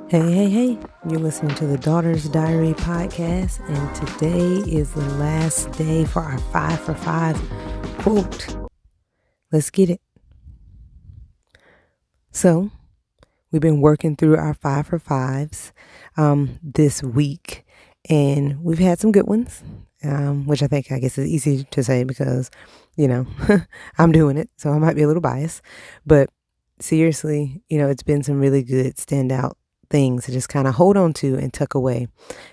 Hey, you're listening to the Daughter's Diary podcast, and today is the last day for our 5 for 5 quote. Let's get it. So, we've been working through our 5 for 5s this week, and we've had some good ones, which I guess is easy to say because, I'm doing it, so I might be a little biased. But seriously, it's been some really good standout things to just kind of hold on to and tuck away.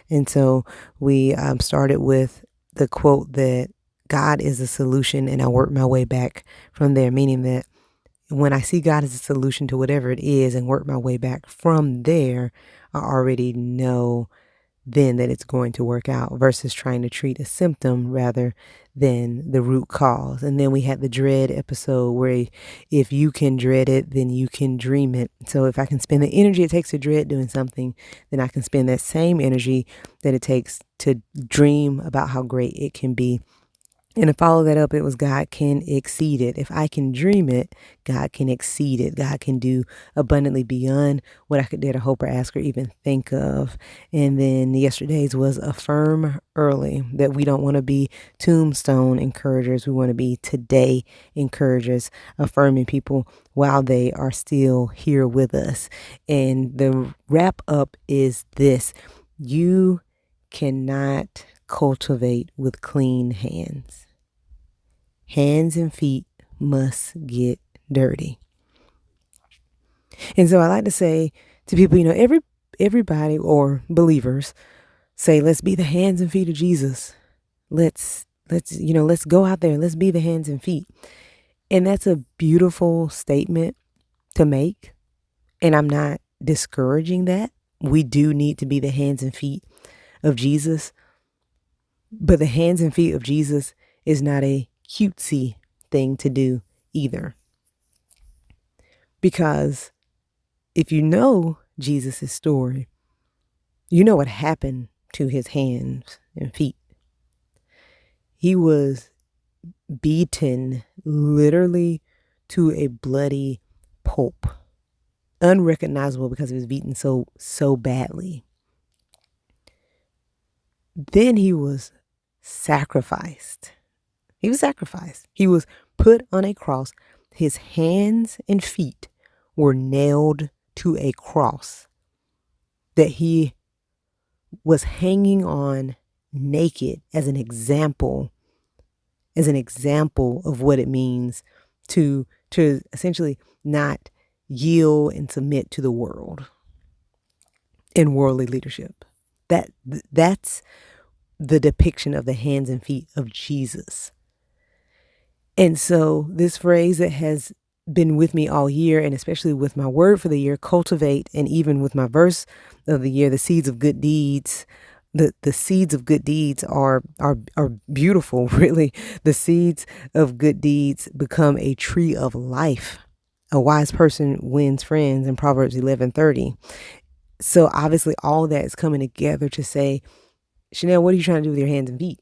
And so we started with the quote that God is the solution, and I work my way back from there, meaning that when I see God as a solution to whatever it is and work my way back from there, I already know then that it's going to work out versus trying to treat a symptom rather than the root cause. And then we had the dread episode where if you can dread it, then you can dream it. So if I can spend the energy it takes to dread doing something, then I can spend that same energy that it takes to dream about how great it can be. And to follow that up, it was God can exceed it. If I can dream it, God can exceed it. God can do abundantly beyond what I could dare to hope or ask or even think of. And then yesterday's was affirm early, that we don't want to be tombstone encouragers. We want to be today encouragers, affirming people while they are still here with us. And the wrap up is this: you cannot cultivate with clean hands. Hands and feet must get dirty. And so I like to say to people, everybody or believers say, let's be the hands and feet of Jesus. Let's go out there and let's be the hands and feet. And that's a beautiful statement to make. And I'm not discouraging that. We do need to be the hands and feet of Jesus. But the hands and feet of Jesus is not a cutesy thing to do either. Because if you know Jesus' story, you know what happened to his hands and feet. He was beaten literally to a bloody pulp, unrecognizable because he was beaten so badly. Then he was sacrificed. He was sacrificed. He was put on a cross. His hands and feet were nailed to a cross that he was hanging on naked as an example of what it means to essentially not yield and submit to the world in worldly leadership. That's the depiction of the hands and feet of Jesus. And so this phrase that has been with me all year, and especially with my word for the year, cultivate, and even with my verse of the year, the seeds of good deeds. The seeds of good deeds are beautiful, really. The seeds of good deeds become a tree of life. A wise person wins friends in Proverbs 11:30. So obviously all that is coming together to say, Chanel, what are you trying to do with your hands and feet?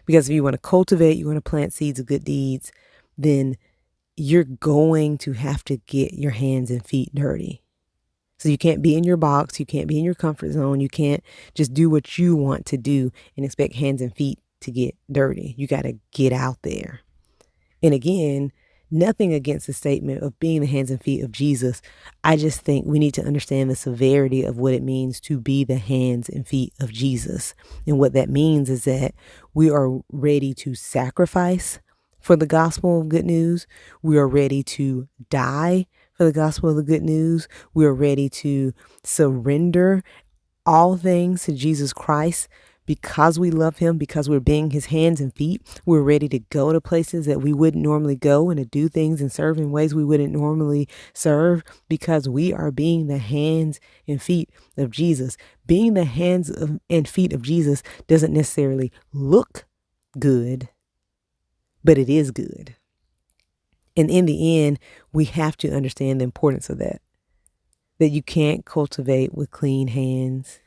Because if you want to cultivate, you want to plant seeds of good deeds, then you're going to have to get your hands and feet dirty. So you can't be in your box. You can't be in your comfort zone. You can't just do what you want to do and expect hands and feet to get dirty. You got to get out there. And again, nothing against the statement of being the hands and feet of Jesus. I just think we need to understand the severity of what it means to be the hands and feet of Jesus. And what that means is that we are ready to sacrifice for the gospel of good news. We are ready to die for the gospel of the good news. We are ready to surrender all things to Jesus Christ because we love him, because we're being his hands and feet. We're ready to go to places that we wouldn't normally go and to do things and serve in ways we wouldn't normally serve because we are being the hands and feet of Jesus. Being the hands and feet of Jesus doesn't necessarily look good, but it is good. And in the end, we have to understand the importance of that you can't cultivate with clean hands.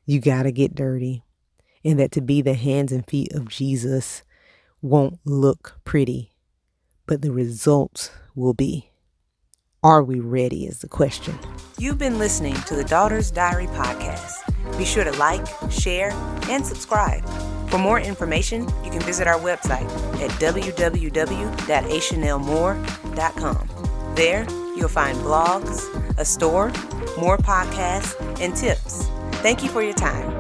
You got to get dirty. And that to be the hands and feet of Jesus won't look pretty, but the results will be are we ready is the question. You've been listening to the Daughter's Diary podcast. Be sure to like, share, and subscribe. For more information, you can visit our website at www.achanelmore.com. There, you'll find blogs, a store, more podcasts, and tips. Thank you for your time.